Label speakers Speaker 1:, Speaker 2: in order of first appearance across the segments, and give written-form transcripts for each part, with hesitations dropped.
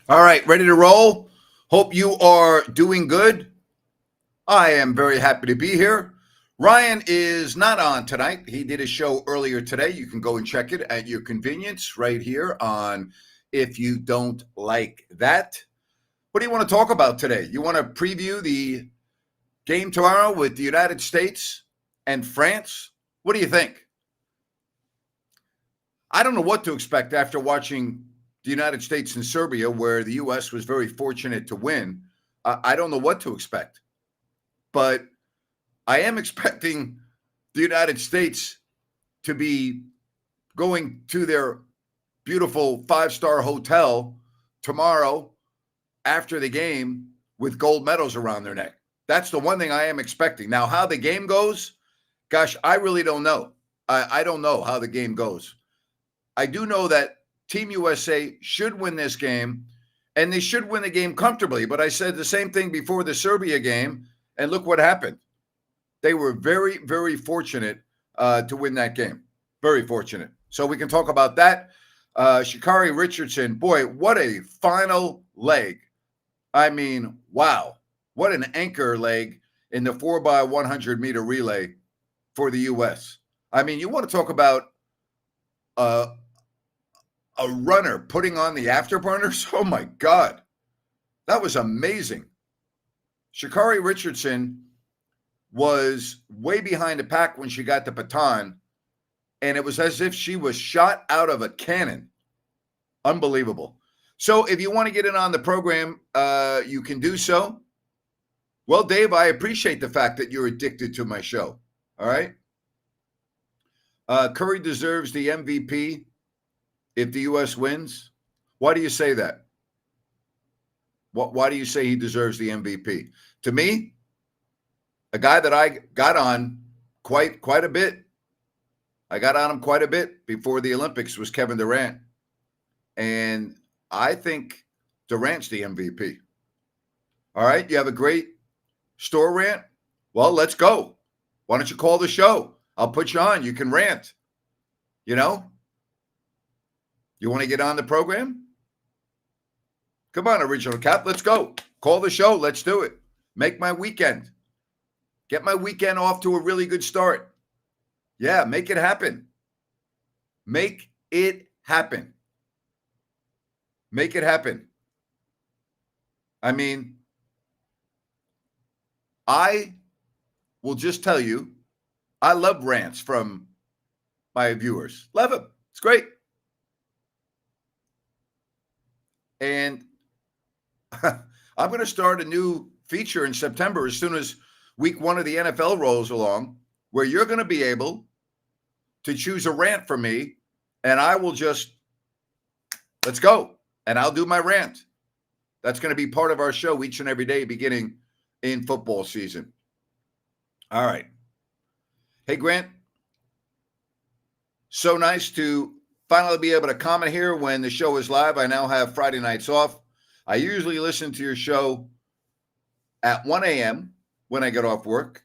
Speaker 1: All right, ready to roll? Hope you are doing good. I am very happy to be here. Ryan is not on tonight. He did a show earlier today. You can go and check it at your convenience right here on If You Don't Like That. What do you want to talk about today? You want to preview the game tomorrow with the United States and France? What do you think? I don't know what to expect after watching the United States and Serbia, where the U.S. was very fortunate to win. I don't know what to expect, but I am expecting the United States to be going to their beautiful five-star hotel tomorrow after the game with gold medals around their neck. That's the one thing I am expecting. Now, how the game goes, gosh, I really don't know. I don't know how the game goes. I do know that Team USA should win this game, and they should win the game comfortably. But I said the same thing before the Serbia game, and look what happened. They were very, very fortunate to win that game. Very fortunate. So we can talk about that. Sha'Carri Richardson, boy, what a final leg. I mean, wow. What an anchor leg in the 4x100 meter relay for the U.S. I mean, you want to talk about a runner putting on the afterburners? Oh, my God. That was amazing. Sha'Carri Richardson was way behind the pack when she got the baton, and it was as if she was shot out of a cannon. Unbelievable. So if you want to get in on the program, you can do so. Well, Dave, I appreciate the fact that you're addicted to my show. All right. Curry deserves the MVP if the U.S. wins. Why do you say that? Why do you say he deserves the MVP? To me, a guy that I got on quite a bit. I got on him quite a bit before the Olympics was Kevin Durant. And I think Durant's the MVP. All right. You have a great store rant? Well, let's go. Why don't you call the show? I'll put you on. You can rant. You know? You want to get on the program? Come on, Original Cap. Let's go. Call the show. Let's do it. Make my weekend. Get my weekend off to a really good start. Yeah, make it happen. Make it happen. Make it happen. I mean, I will just tell you, I love rants from my viewers. Love them. It's great. And I'm going to start a new feature in September as soon as week 1 of the NFL rolls along, where you're going to be able to choose a rant from me, and I will just, let's go, and I'll do my rant. That's going to be part of our show each and every day beginning in football season. All right. Hey, Grant, so nice to finally be able to comment here when the show is live. I now have Friday nights off. I usually listen to your show at 1 a.m. when I get off work.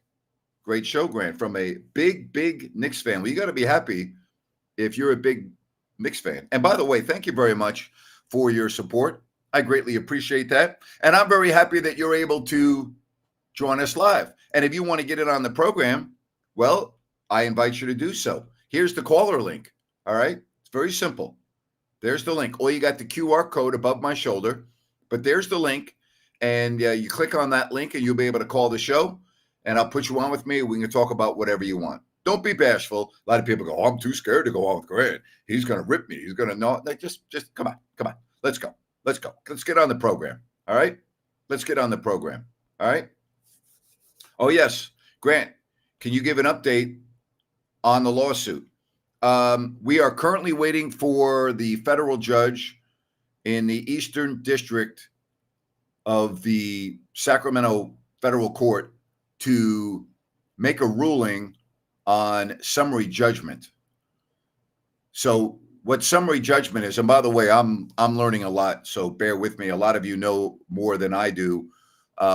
Speaker 1: Great show, Grant, from a big Knicks fan. Well, you got to be happy if you're a big Knicks fan. And by the way, thank you very much for your support. I greatly appreciate that. And I'm very happy that you're able to join us live. And if you want to get in on the program, well, I invite you to do so. Here's the caller link. All right. It's very simple. There's the link. Or you got the QR code above my shoulder, but there's the link. And you click on that link and you'll be able to call the show. And I'll put you on with me. We can talk about whatever you want. Don't be bashful. A lot of people go, oh, I'm too scared to go on with Grant. He's going to rip me. He's going to know. Like, just come on. Let's go. Let's get on the program. All right. Let's get on the program. All right. Oh, yes. Grant, can you give an update on the lawsuit? We are currently waiting for the federal judge in the Eastern District of the Sacramento Federal Court to make a ruling on summary judgment. So what summary judgment is, and by the way, I'm learning a lot, so bear with me. A lot of you know more than I do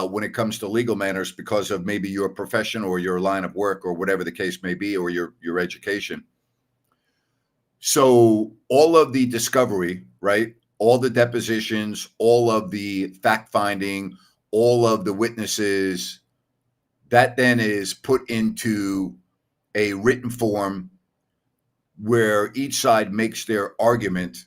Speaker 1: when it comes to legal matters because of maybe your profession or your line of work or whatever the case may be, or your education. So all of the discovery, right, all the depositions, all of the fact finding, all of the witnesses, that then is put into a written form where each side makes their argument.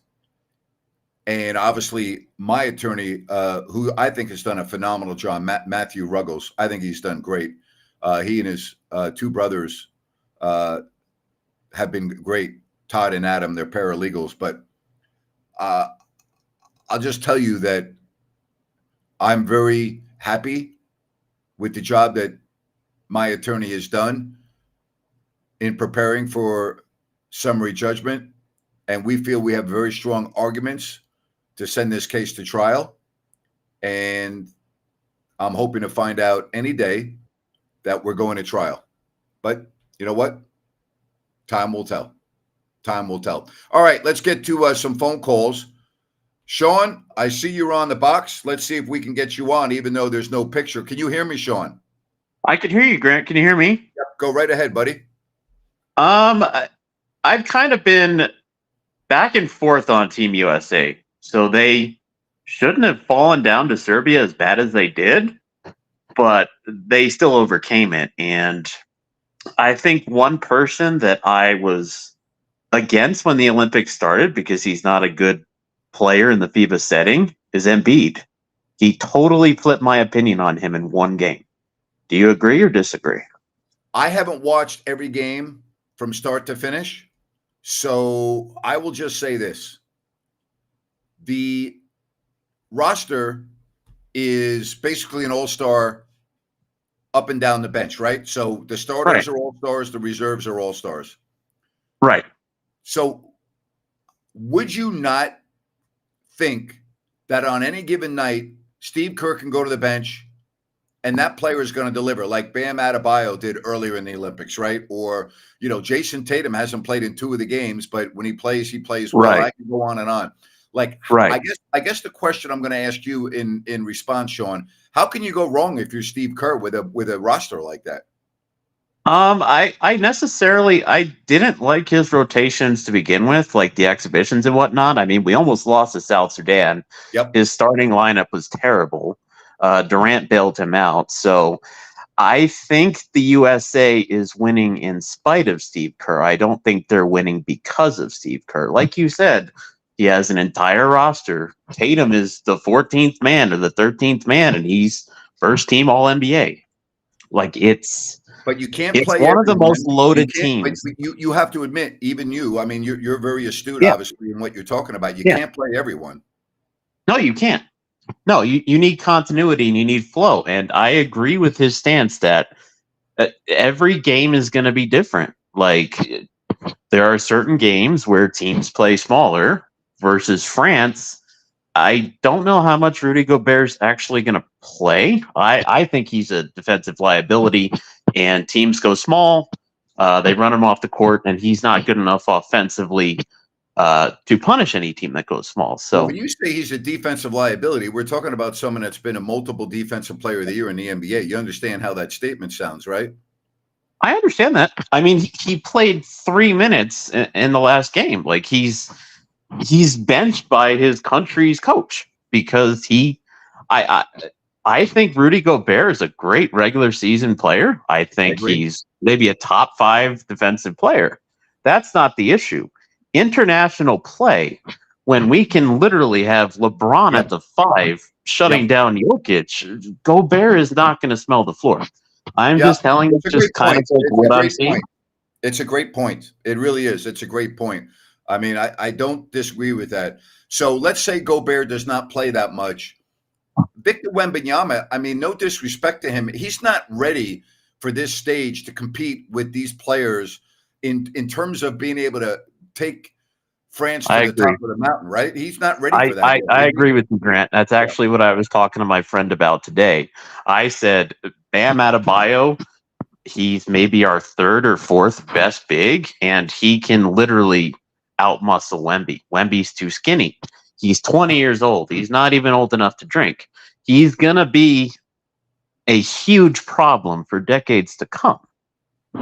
Speaker 1: And obviously, my attorney, who I think has done a phenomenal job, Matthew Ruggles, I think he's done great. He and his two brothers have been great. Todd and Adam, they're paralegals. But I'll just tell you that I'm very happy with the job that my attorney has done in preparing for summary judgment. And we feel we have very strong arguments to send this case to trial. And I'm hoping to find out any day that we're going to trial. But you know what? Time will tell. Time will tell. All right, let's get to some phone calls. Sean, I see you're on the box. Let's see if we can get you on, even though there's no picture. Can you hear me, Sean?
Speaker 2: I can hear you, Grant. Can you hear me?
Speaker 1: Yep, go right ahead, buddy.
Speaker 2: I've kind of been back and forth on Team USA. So they shouldn't have fallen down to Serbia as bad as they did, but they still overcame it. And I think one person that I was against when the Olympics started, because he's not a good player in the FIBA setting, is Embiid. He totally flipped my opinion on him in one game. Do you agree or disagree?
Speaker 1: I haven't watched every game from start to finish, so I will just say this. The roster is basically an all-star up and down the bench, right? So the starters are all-stars, the reserves are all-stars.
Speaker 2: Right.
Speaker 1: So would you not think that on any given night, Steve Kerr can go to the bench and that player is going to deliver, like Bam Adebayo did earlier in the Olympics, right? Or, Jason Tatum hasn't played in 2 of the games, but when he plays well. Right. I can go on and on. I guess the question I'm going to ask you in response, Sean, how can you go wrong if you're Steve Kerr with a roster like that?
Speaker 2: I didn't like his rotations to begin with, like the exhibitions and whatnot. I mean, we almost lost to South Sudan.
Speaker 1: Yep.
Speaker 2: His starting lineup was terrible. Durant bailed him out. So I think the USA is winning in spite of Steve Kerr. I don't think they're winning because of Steve Kerr. Like you said, he has an entire roster. Tatum is the 14th man or the 13th man, and he's first team All-NBA.
Speaker 1: But you can't
Speaker 2: it's
Speaker 1: play
Speaker 2: one of the most loaded teams.
Speaker 1: But you have to admit, even you, I mean, you're very astute, obviously, in what you're talking about. You can't play everyone.
Speaker 2: No, you can't. No, you need continuity and you need flow. And I agree with his stance that every game is going to be different. Like, there are certain games where teams play smaller versus France. I don't know how much Rudy Gobert is actually going to play. I think he's a defensive liability, and teams go small. They run him off the court, and he's not good enough offensively to punish any team that goes small. So
Speaker 1: when you say he's a defensive liability, we're talking about someone that's been a multiple defensive player of the year in the NBA. You understand how that statement sounds, right?
Speaker 2: I understand that. I mean, he played 3 minutes in the last game. Like, he's benched by his country's coach because I think Rudy Gobert is a great regular season player. I think he's maybe a top 5 defensive player. That's not the issue. International play, when we can literally have LeBron at the 5 shutting down Jokic, Gobert is not going to smell the floor. I'm just telling you, just kind of what I'm seeing.
Speaker 1: It's a great point. It really is. It's a great point. I mean, I don't disagree with that. So let's say Gobert does not play that much. Victor Wembanyama, I mean, no disrespect to him, he's not ready for this stage to compete with these players in terms of being able to take France to the top of the mountain, right? He's not ready for that.
Speaker 2: I agree with you, Grant. That's actually what I was talking to my friend about today. I said, Bam Adebayo, he's maybe our 3rd or 4th best big, and he can literally outmuscle Wemby. Wemby's too skinny. He's 20 years old. He's not even old enough to drink. He's going to be a huge problem for decades to come.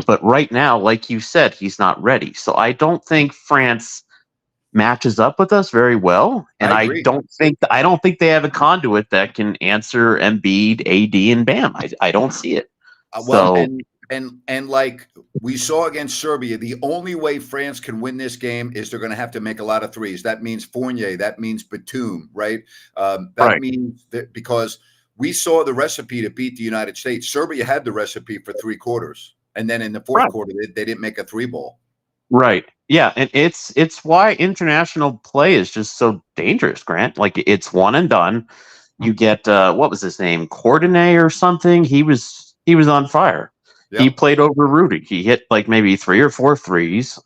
Speaker 2: But right now, like you said, he's not ready. So I don't think France matches up with us very well, and
Speaker 1: I
Speaker 2: I
Speaker 1: agree.
Speaker 2: don't think they have a conduit that can answer Embiid, AD, and Bam. I don't see it.
Speaker 1: Well,
Speaker 2: So
Speaker 1: and like we saw against Serbia, the only way France can win this game is they're going to have to make a lot of threes. That means Fournier. That means Batum. Right. That
Speaker 2: right,
Speaker 1: means that because we saw the recipe to beat the United States. Serbia had the recipe for 3 quarters, and then in the fourth
Speaker 2: right,
Speaker 1: quarter they didn't make a 3 ball.
Speaker 2: right. Yeah, and it's why international play is just so dangerous, Grant. Like it's one and done. You get what was his name, Courtenay or something? He was on fire. He
Speaker 1: Yeah.
Speaker 2: played over Rudy. He hit like maybe 3 or 4 threes.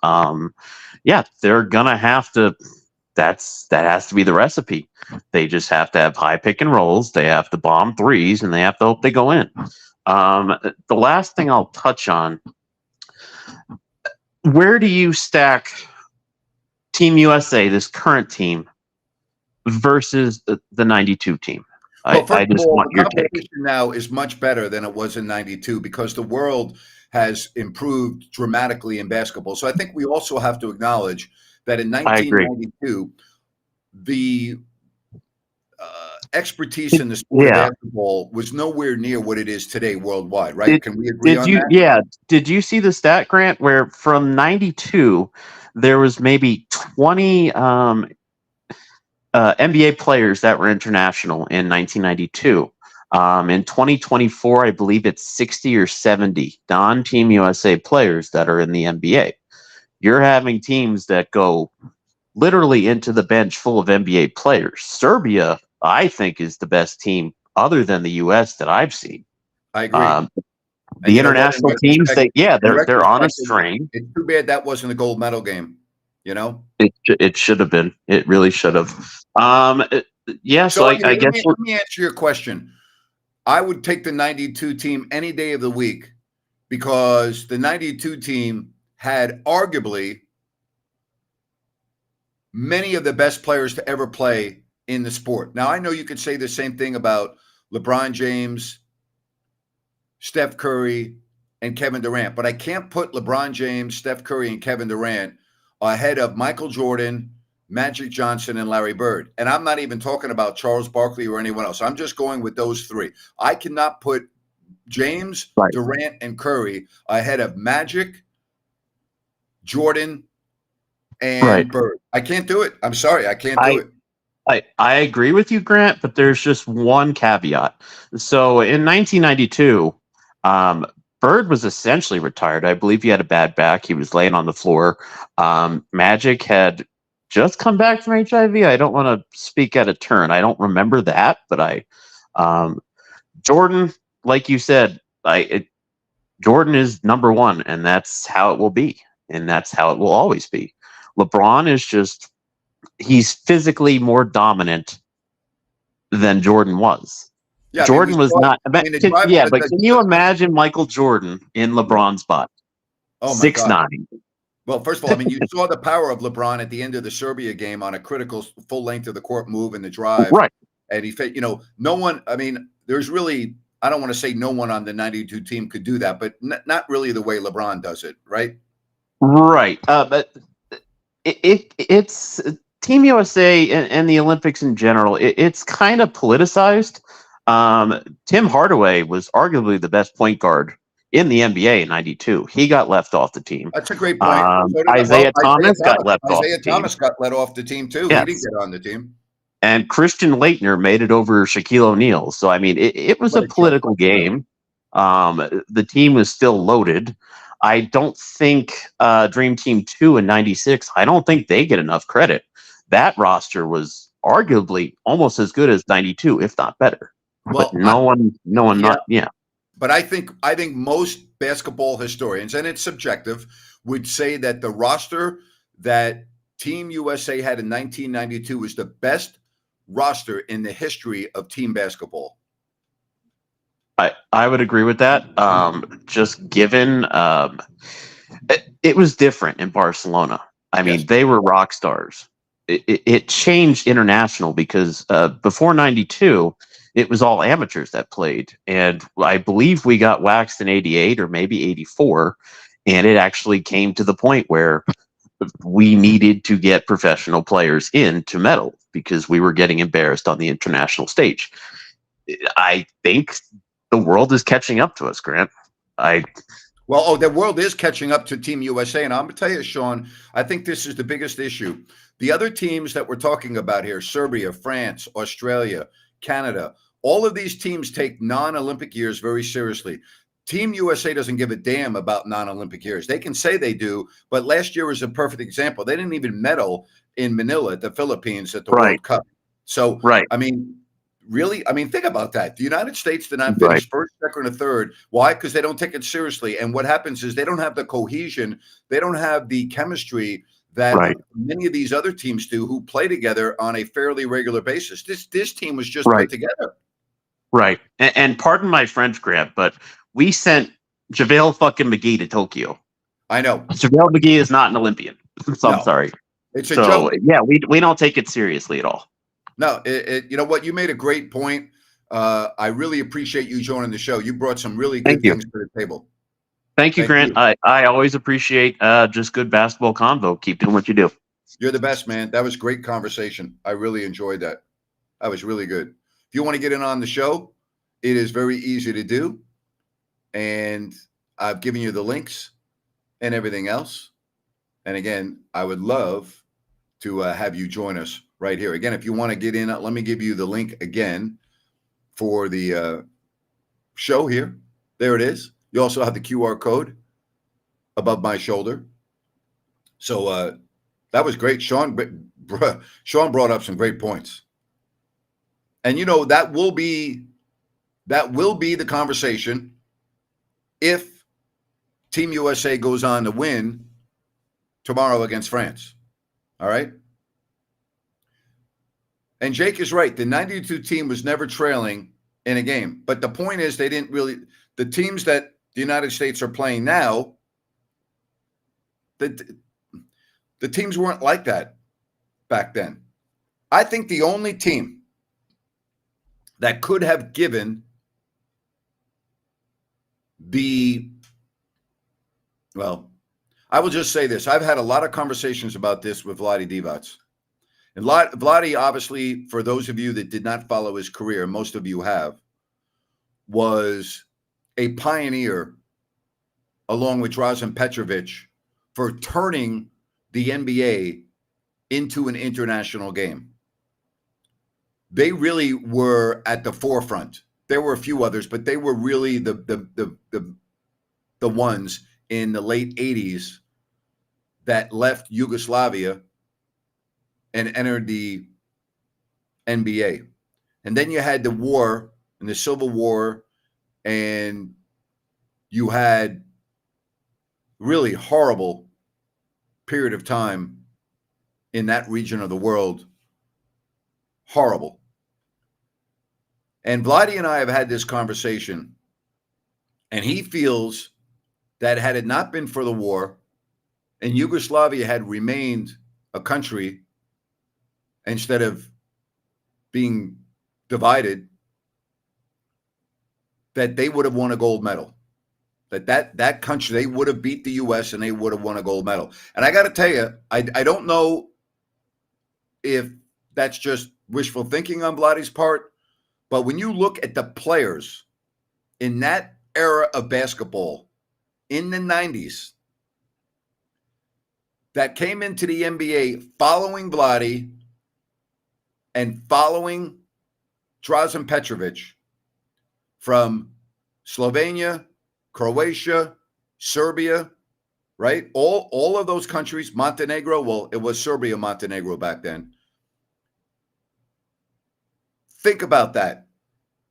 Speaker 2: Yeah, they're gonna have to. That has to be the recipe. They just have to have high pick and rolls. They have to bomb threes, and they have to hope they go in. The last thing I'll touch on: where do you stack Team USA, this current team, versus the '92 team?
Speaker 1: Well, first
Speaker 2: I
Speaker 1: of
Speaker 2: just
Speaker 1: all,
Speaker 2: want
Speaker 1: the
Speaker 2: your take.
Speaker 1: competition now is much better than it was in '92 because the world has improved dramatically in basketball. So I think we also have to acknowledge that in
Speaker 2: I agree.
Speaker 1: 1992, the expertise in the sport of
Speaker 2: Yeah.
Speaker 1: basketball was nowhere near what it is today worldwide, right? Can we agree
Speaker 2: Did
Speaker 1: on
Speaker 2: you?
Speaker 1: that?
Speaker 2: Yeah. Did you see the stat, Grant, where from '92 there was maybe 20 NBA players that were international in 1992. In 2024, I believe it's 60 or 70 non-Team USA players that are in the NBA. You're having teams that go literally into the bench full of NBA players. Serbia, I think, is the best team other than the US that I've seen.
Speaker 1: I agree. And
Speaker 2: The
Speaker 1: you know what? In
Speaker 2: international teams,
Speaker 1: retrospect,
Speaker 2: they're on a string.
Speaker 1: it's too bad that wasn't a gold medal game. You know.
Speaker 2: It should have been. It really should have. Yeah. So
Speaker 1: So I mean,
Speaker 2: I guess
Speaker 1: let me answer your question. I would take the 92 team any day of the week because the 92 team had arguably many of the best players to ever play in the sport. Now, I know you could say the same thing about LeBron James, Steph Curry, and Kevin Durant, but I can't put LeBron James, Steph Curry, and Kevin Durant ahead of Michael Jordan, Magic Johnson, and Larry Bird. And I'm not even talking about Charles Barkley or anyone else. I'm just going with those three. I cannot put James,
Speaker 2: Right.
Speaker 1: Durant, and Curry ahead of Magic, Jordan, and
Speaker 2: Right.
Speaker 1: Bird. I can't do it. I'm sorry. I can't do it.
Speaker 2: I agree with you, Grant, but there's just one caveat. So in 1992, Bird was essentially retired. I believe he had a bad back. He was laying on the floor. Magic had just come back from HIV. I don't want to speak out of turn. I don't remember that, but Jordan, like you said, Jordan is number one, and that's how it will be, and that's how it will always be. LeBron is just he's physically more dominant than Jordan was.
Speaker 1: Yeah,
Speaker 2: Jordan was not.
Speaker 1: the drive-
Speaker 2: Yeah, but can you imagine Michael Jordan in LeBron's body?
Speaker 1: Oh my
Speaker 2: 6'9".
Speaker 1: God. Well, first of all, I mean, you saw the power of LeBron at the end of the Serbia game on a critical full length of the court move in the drive.
Speaker 2: Right.
Speaker 1: And no one, I mean, there's really, I don't want to say no one on the 92 team could do that, but not really the way LeBron does it, right?
Speaker 2: Right. But it's Team USA and the Olympics in general. It's kind of politicized. Tim Hardaway was arguably the best point guard in the NBA in '92. He got left off the team.
Speaker 1: That's a great point.
Speaker 2: Isaiah Thomas got left off the team.
Speaker 1: Isaiah Thomas got let off the team too.
Speaker 2: Yes.
Speaker 1: He didn't get on the team.
Speaker 2: And Christian Laettner made it over Shaquille O'Neal. So, I mean, it was a political game. The team was still loaded. I don't think Dream Team 2 in '96, I don't think they get enough credit. That roster was arguably almost as good as '92, if not better.
Speaker 1: Well,
Speaker 2: but no one,
Speaker 1: yeah. But I think most basketball historians, and it's subjective, would say that the roster that Team USA had in 1992 was the best roster in the history of team basketball.
Speaker 2: I would agree with that. Just given it was different in Barcelona. I mean, they were rock stars. It changed international because before '92, it was all amateurs that played. And I believe we got waxed in '88 or maybe '84. And it actually came to the point where we needed to get professional players in to medal because we were getting embarrassed on the international stage. I think the world is catching up to us, Grant.
Speaker 1: Well, the world is catching up to Team USA. And I'm going to tell you, Sean, I think this is the biggest issue. The other teams that we're talking about here, Serbia, France, Australia, Canada, all of these teams take non-Olympic years very seriously. Team USA doesn't give a damn about non-Olympic years. They can say they do, but last year was a perfect example. They didn't even medal in Manila, the Philippines, at the World Cup. So, I mean, really? I mean, think about that. The United States did not finish first, second, or third. Why? Because they don't take it seriously. And what happens is they don't have the cohesion. They don't have the chemistry that many of these other teams do who play together on a fairly regular basis. This team was just put together.
Speaker 2: Right. And pardon my French, Grant, but we sent JaVale fucking McGee to Tokyo.
Speaker 1: I know.
Speaker 2: JaVale McGee is not an Olympian. So I'm sorry.
Speaker 1: It's a joke.
Speaker 2: Yeah, we don't take it seriously at all.
Speaker 1: No, you know what? You made a great point. I really appreciate you joining the show. You brought some really good things to the table.
Speaker 2: Thank you, Grant. I always appreciate just good basketball convo. Keep doing what you do.
Speaker 1: You're the best, man. That was great conversation. I really enjoyed that. That was really good. If you want to get in on the show, it is very easy to do. And I've given you the links and everything else. And again, I would love to have you join us right here. Again, if you want to get in, let me give you the link again for the show here. There it is. You also have the QR code above my shoulder. So that was great. Sean brought up some great points. And, you know, that will be the conversation if Team USA goes on to win tomorrow against France. All right. And Jake is right. The 92 team was never trailing in a game. But the point is, they didn't really, the teams that the United States are playing now, the teams weren't like that back then. I think the only team that could have given I will just say this. I've had a lot of conversations about this with Vlade Divac. And Vlade, obviously, for those of you that did not follow his career, most of you have, was a pioneer, along with Drazen Petrovic, for turning the NBA into an international game. They really were at the forefront. There were a few others, but they were really the ones in the late 80s that left Yugoslavia and entered the NBA. And then you had the war and the Civil War, and you had really horrible period of time in that region of the world. Horrible. And Vlade and I have had this conversation, and he feels that had it not been for the war and Yugoslavia had remained a country instead of being divided, that they would have won a gold medal. That country, they would have beat the U.S. and they would have won a gold medal. And I got to tell you, I don't know if that's just wishful thinking on Vlade's part, but when you look at the players in that era of basketball in the 90s that came into the NBA following Vlade and following Drazen Petrovic from Slovenia, Croatia, Serbia, right? All of those countries, Montenegro, well, it was Serbia, Montenegro back then. Think about that.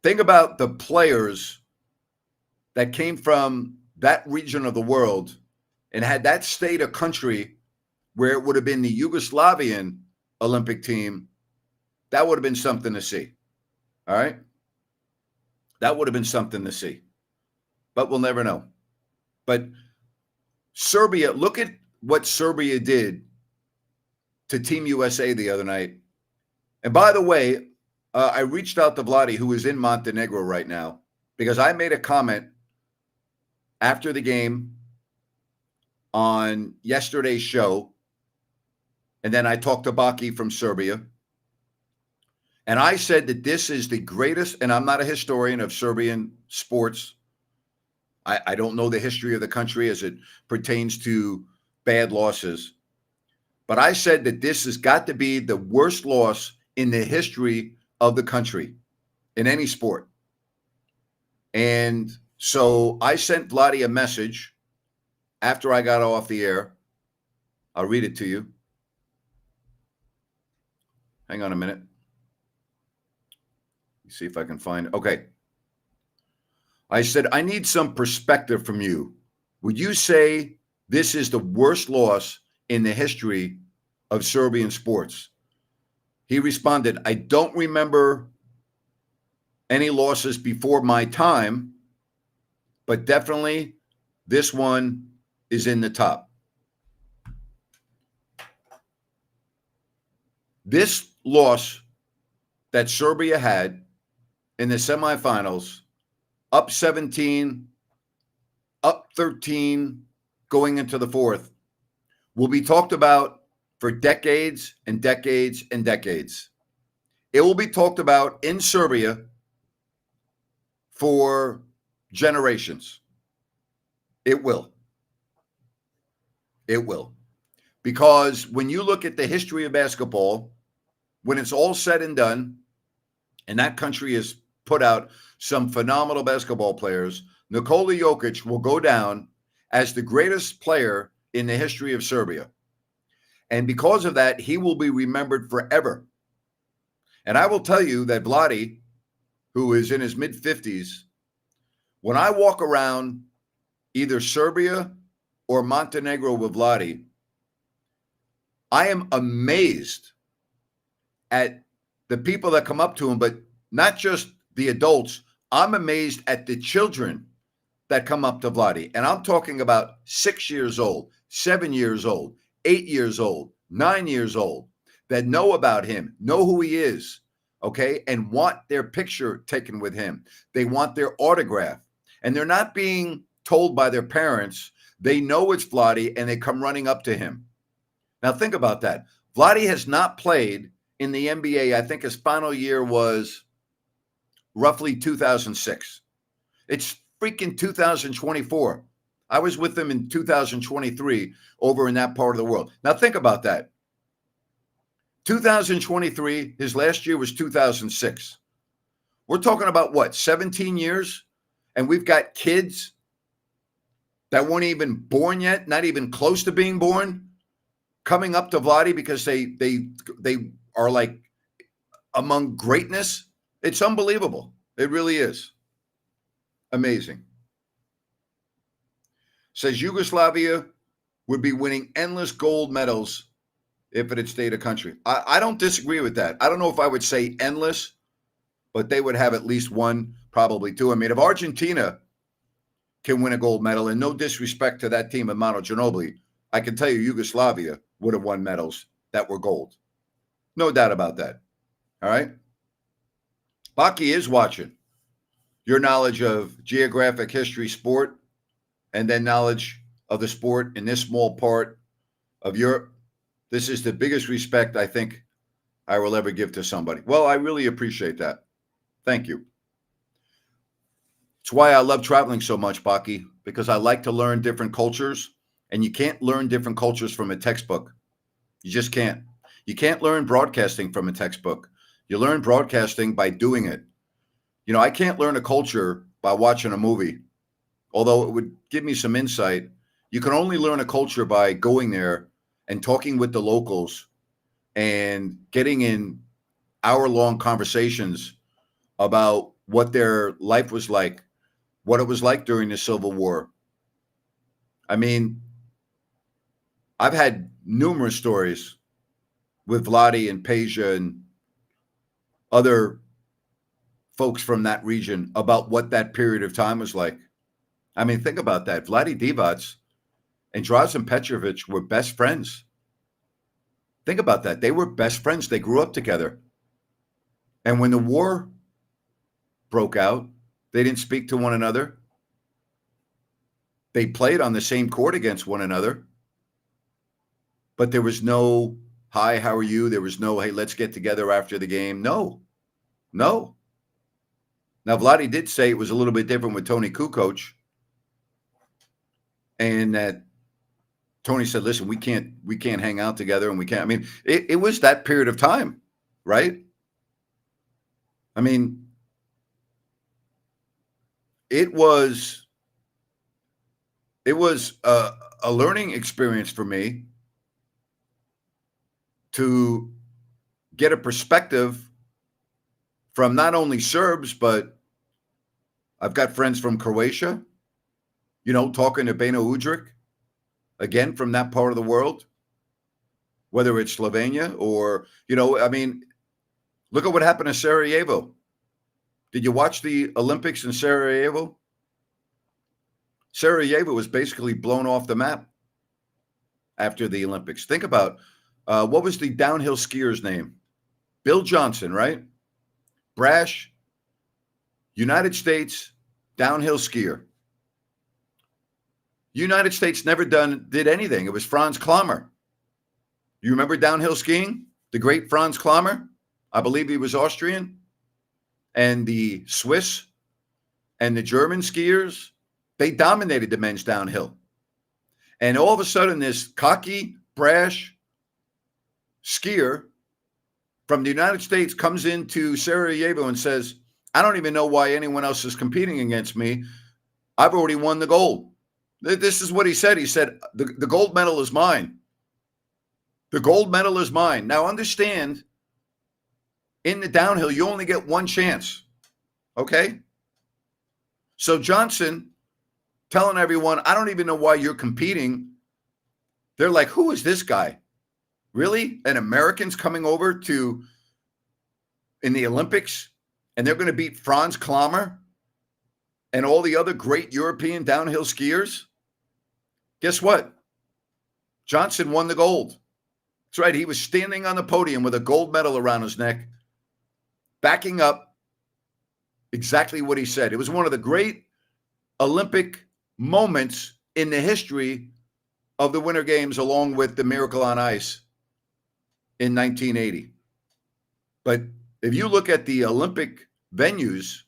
Speaker 1: Think about the players that came from that region of the world, and had that stayed a country where it would have been the Yugoslavian Olympic team, that would have been something to see. All right? That would have been something to see. But we'll never know. But Serbia, look at what Serbia did to Team USA the other night. And by the way, I reached out to Vlade, who is in Montenegro right now, because I made a comment after the game on yesterday's show And then I talked to Baki from Serbia. And I said that this is the greatest, and I'm not a historian of Serbian sports. I don't know the history of the country as it pertains to bad losses. But I said that this has got to be the worst loss in the history of the country in any sport. And so I sent Vladi a message after I got off the air. I'll read it to you. Hang on a minute. See if I can find it. Okay. I said, I need some perspective from you. Would you say this is the worst loss in the history of Serbian sports? He responded, I don't remember any losses before my time, but definitely this one is in the top. This loss that Serbia had in the semifinals, up 17, up 13, going into the fourth, will be talked about for decades and decades and decades. It will be talked about in Serbia for generations. It will. It will. Because when you look at the history of basketball, when it's all said and done, and that country has put out some phenomenal basketball players, Nikola Jokic will go down as the greatest player in the history of Serbia. And because of that, he will be remembered forever. And I will tell you that Vladi, who is in his mid-50s, when I walk around either Serbia or Montenegro with Vladi, I am amazed at the people that come up to him, but not just the adults. I'm amazed at the children that come up to Vladi. And I'm talking about 6 years old, 7 years old, 8 years old, 9 years old, that know about him, know who he is, okay, and want their picture taken with him. They want their autograph. And they're not being told by their parents. They know it's Vladi, and they come running up to him. Now, think about that. Vladi has not played in the NBA. I think his final year was roughly 2006. It's freaking 2024. I was with him in 2023 over in that part of the world. Now, think about that. 2023, his last year was 2006. We're talking about what, 17 years? And we've got kids that weren't even born yet, not even close to being born, coming up to Vladi because they are like among greatness. It's unbelievable. It really is. Amazing. Says Yugoslavia would be winning endless gold medals if it had stayed a country. I don't disagree with that. I don't know if I would say endless, but they would have at least one, probably two. I mean, if Argentina can win a gold medal, and no disrespect to that team in Manu Ginobili, I can tell you Yugoslavia would have won medals that were gold. No doubt about that. All right? Baki is watching. Your knowledge of geographic history, sport, and then knowledge of the sport in this small part of Europe. This is the biggest respect I think I will ever give to somebody. Well, I really appreciate that. Thank you. It's why I love traveling so much, Baki, because I like to learn different cultures, and you can't learn different cultures from a textbook. You just can't. You can't learn broadcasting from a textbook. You learn broadcasting by doing it. You know, I can't learn a culture by watching a movie, although it would give me some insight. You can only learn a culture by going there and talking with the locals and getting in hour-long conversations about what their life was like, what it was like during the Civil War. I mean, I've had numerous stories with Vladi and Peja and other folks from that region about what that period of time was like. I mean, think about that. Vlade Divac and Drazen Petrovic were best friends. Think about that. They were best friends. They grew up together. And when the war broke out, they didn't speak to one another. They played on the same court against one another, but there was no hi, how are you? There was no, hey, let's get together after the game. No. Now, Vladdy did say it was a little bit different with Tony Kukoc, and that Tony said, listen, we can't hang out together, and we can't. I mean, it was that period of time, right? I mean, it was a learning experience for me to get a perspective from not only Serbs, but I've got friends from Croatia, talking to Beno Udrih, again, from that part of the world, whether it's Slovenia or, I mean, look at what happened to Sarajevo. Did you watch the Olympics in Sarajevo? Sarajevo was basically blown off the map after the Olympics. Think about what was the downhill skier's name? Bill Johnson, right? Brash, United States downhill skier. United States never did anything. It was Franz Klammer. You remember downhill skiing? The great Franz Klammer? I believe he was Austrian. And the Swiss and the German skiers, they dominated the men's downhill. And all of a sudden, this cocky, brash skier from the United States comes into Sarajevo and says, I don't even know why anyone else is competing against me. I've already won the gold. This is what he said. He said, the gold medal is mine. The gold medal is mine. Now understand, in the downhill, you only get one chance. Okay? So Johnson telling everyone, I don't even know why you're competing. They're like, who is this guy? Really? And Americans coming over in the Olympics, and they're going to beat Franz Klammer and all the other great European downhill skiers? Guess what? Johnson won the gold. That's right. He was standing on the podium with a gold medal around his neck, backing up exactly what he said. It was one of the great Olympic moments in the history of the Winter Games, along with the Miracle on Ice in 1980. But if you look at the Olympic venues,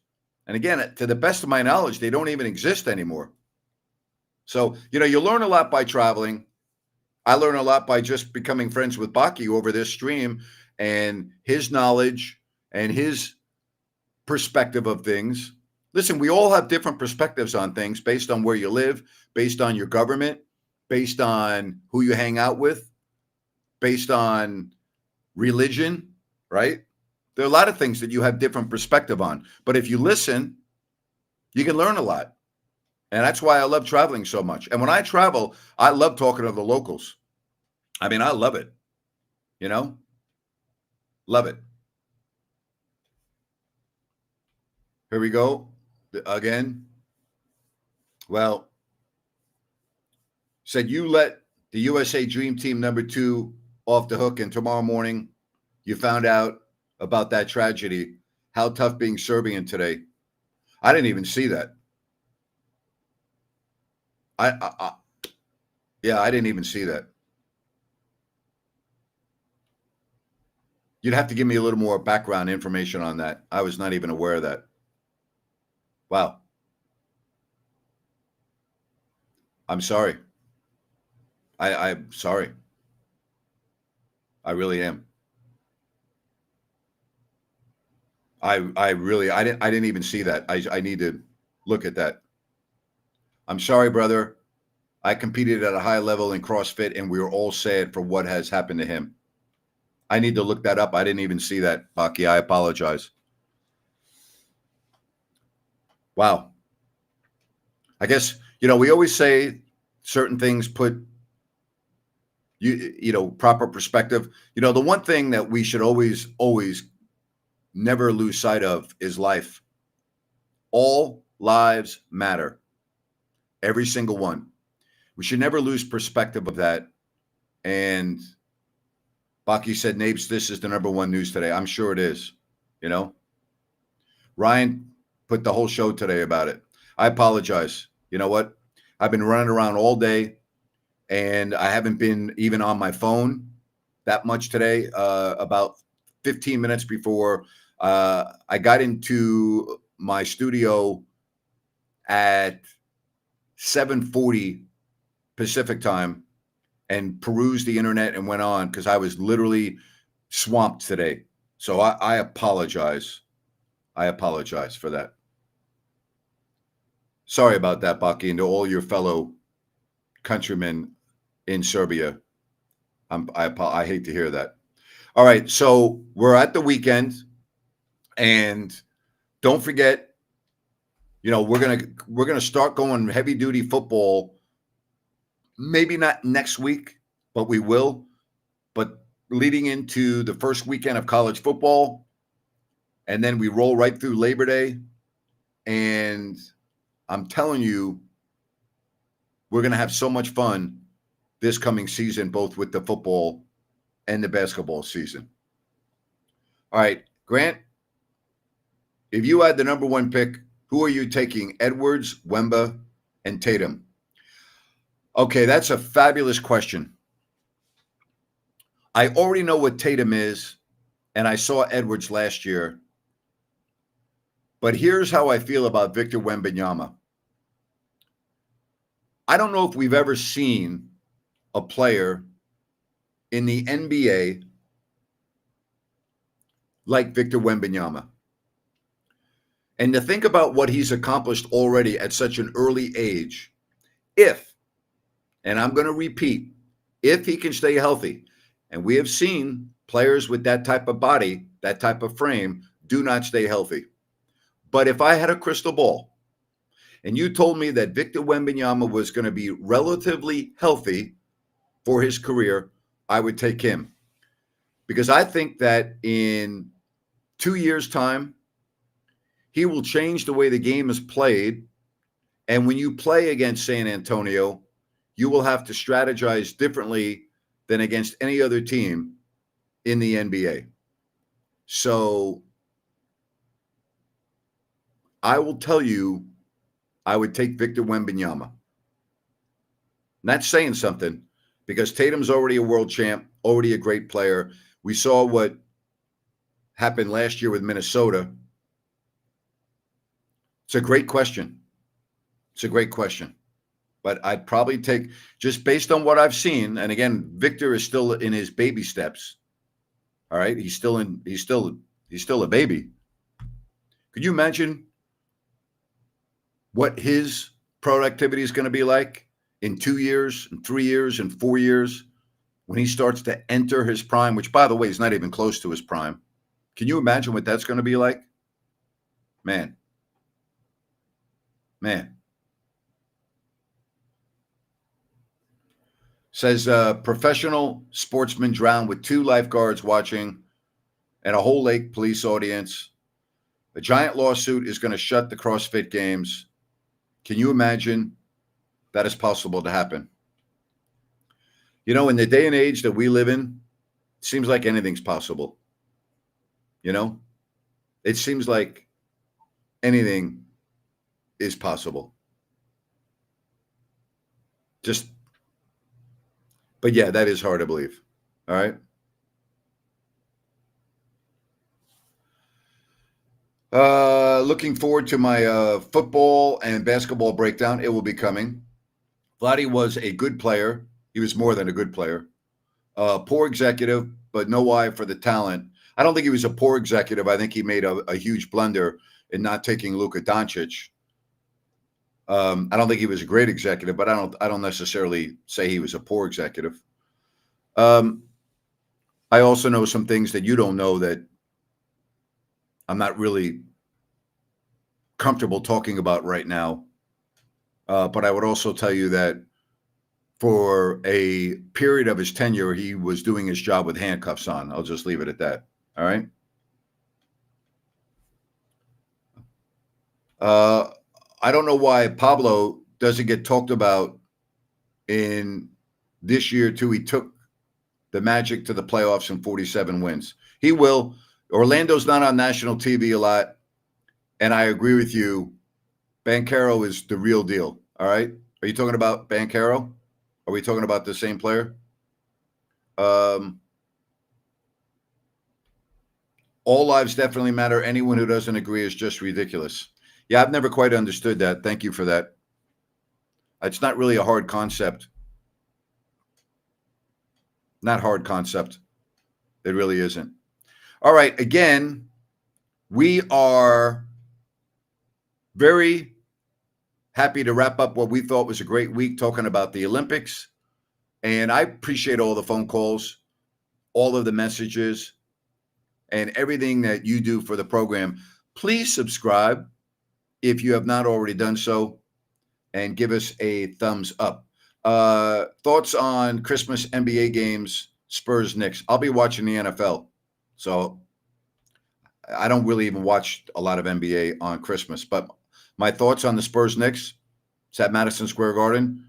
Speaker 1: and again, to the best of my knowledge, they don't even exist anymore. So, you learn a lot by traveling. I learn a lot by just becoming friends with Baki over this stream, and his knowledge and his perspective of things. Listen, we all have different perspectives on things based on where you live, based on your government, based on who you hang out with, based on religion, right? There are a lot of things that you have different perspective on. But if you listen, you can learn a lot. And that's why I love traveling so much. And when I travel, I love talking to the locals. I mean, I love it. Love it. Here we go again. Well, said you let the USA Dream Team #2 off the hook, and tomorrow morning you found out about that tragedy. How tough being Serbian today. I didn't even see that. I didn't even see that. You'd have to give me a little more background information on that. I was not even aware of that. Wow. I'm sorry. I'm sorry. I really am. I didn't even see that. I need to look at that. I'm sorry, brother. I competed at a high level in CrossFit, and we were all sad for what has happened to him. I need to look that up. I didn't even see that, Baki. I apologize. Wow. I guess, we always say certain things put proper perspective. The one thing that we should always never lose sight of is life. All lives matter. Every single one. We should never lose perspective of that. And Baki said, Nabes, this is the #1 news today. I'm sure it is. Ryan put the whole show today about it. I apologize. You know what? I've been running around all day, and I haven't been even on my phone. that much today. About 15 minutes before I got into my studio at 7:40 Pacific time and perused the internet and went on because I was literally swamped today. So I apologize. I apologize for that. Sorry about that, Bucky, and to all your fellow countrymen in Serbia. I hate to hear that. All right, so we're at the weekend, and don't forget, we're gonna start going heavy duty football. Maybe not next week, but we will. But leading into the first weekend of college football, and then we roll right through Labor Day, and I'm telling you, we're gonna have so much fun this coming season, both with the football and the basketball season. All right, Grant, if you had the number one pick, who are you taking? Edwards, Wemba, and Tatum? Okay, that's a fabulous question. I already know what Tatum is, and I saw Edwards last year. But here's how I feel about Victor Wembanyama. I don't know if we've ever seen a player in the NBA like Victor Wembanyama. And to think about what he's accomplished already at such an early age, and I'm going to repeat, if he can stay healthy, and we have seen players with that type of body, that type of frame, do not stay healthy. But if I had a crystal ball and you told me that Victor Wembanyama was going to be relatively healthy for his career, I would take him. Because I think that in 2 years' time, he will change the way the game is played. And when you play against San Antonio, you will have to strategize differently than against any other team in the NBA. So I will tell you, I would take Victor Wembanyama. Not saying something, because Tatum's already a world champ, already a great player. We saw what happened last year with Minnesota. It's a great question. It's a great question. But I'd probably take, just based on what I've seen, and again, Victor is still in his baby steps. All right, he's still a baby. Could you imagine what his productivity is going to be like in 2 years, in 3 years, in 4 years, when he starts to enter his prime, which, by the way, is not even close to his prime? Can you imagine what that's going to be like? Man. Says professional sportsman drowned with 2 lifeguards watching and a whole lake police audience. A giant lawsuit is going to shut the CrossFit Games. Can you imagine that is possible to happen? In the day and age that we live in, it seems like anything's possible. It seems like anything is possible. But yeah, that is hard to believe. All right. Looking forward to my football and basketball breakdown. It will be coming. Vladdy was a good player. He was more than a good player. Poor executive, but no eye for the talent. I don't think he was a poor executive. I think he made a huge blunder in not taking Luka Doncic. I don't think he was a great executive, but I don't necessarily say he was a poor executive. I also know some things that you don't know that I'm not really comfortable talking about right now. But I would also tell you that for a period of his tenure, he was doing his job with handcuffs on. I'll just leave it at that. All right. I don't know why Pablo doesn't get talked about in this year too. He took the Magic to the playoffs and 47 wins. He will. Orlando's not on national TV a lot. And I agree with you. Banchero is the real deal. All right. Are you talking about Banchero? Are we talking about the same player? All lives definitely matter. Anyone who doesn't agree is just ridiculous. Yeah, I've never quite understood that. Thank you for that. It's not really a hard concept. Not hard concept. It really isn't. All right. Again, we are very happy to wrap up what we thought was a great week talking about the Olympics. And I appreciate all the phone calls, all of the messages, and everything that you do for the program. Please subscribe if you have not already done so, and give us a thumbs up. Thoughts on Christmas NBA games, Spurs Knicks? I'll be watching the NFL. So I don't really even watch a lot of NBA on Christmas, but my thoughts on the Spurs Knicks, it's at Madison Square Garden,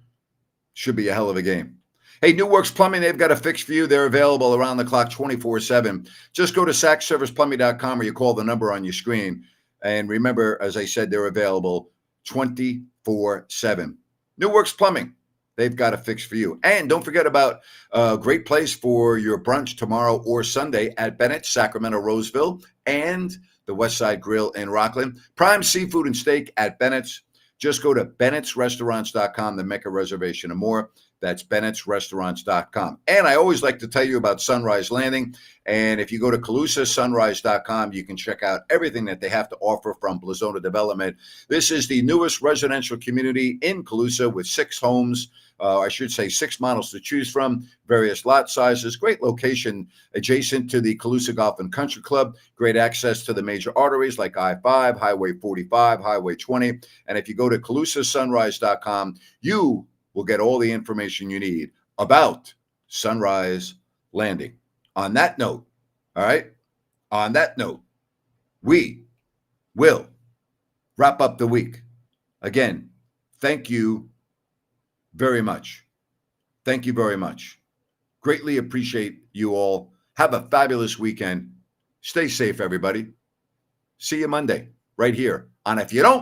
Speaker 1: should be a hell of a game. Hey, New Works Plumbing, they've got a fix for you. They're available around the clock 24/7. Just go to sackserviceplumbing.com or you call the number on your screen. And remember, as I said, they're available 24/7. New Works Plumbing, they've got a fix for you. And don't forget about a great place for your brunch tomorrow or Sunday at Bennett's, Sacramento, Roseville, and the Westside Grill in Rockland. Prime seafood and steak at Bennett's. Just go to bennettsrestaurants.com to make a reservation and more. That's bennettsrestaurants.com. And I always like to tell you about Sunrise Landing. And if you go to CalusaSunrise.com, you can check out everything that they have to offer from Blazona Development. This is the newest residential community in Calusa with 6 homes. I should say 6 models to choose from, various lot sizes, great location adjacent to the Calusa Golf and Country Club, great access to the major arteries like I-5, Highway 45, Highway 20. And if you go to CalusaSunrise.com, you will get all the information you need about Sunrise Landing. On that note, all right, on that note, we will wrap up the week. Again, thank you very much. Thank you very much. Greatly appreciate you all. Have a fabulous weekend. Stay safe, everybody. See you Monday right here on If You Don't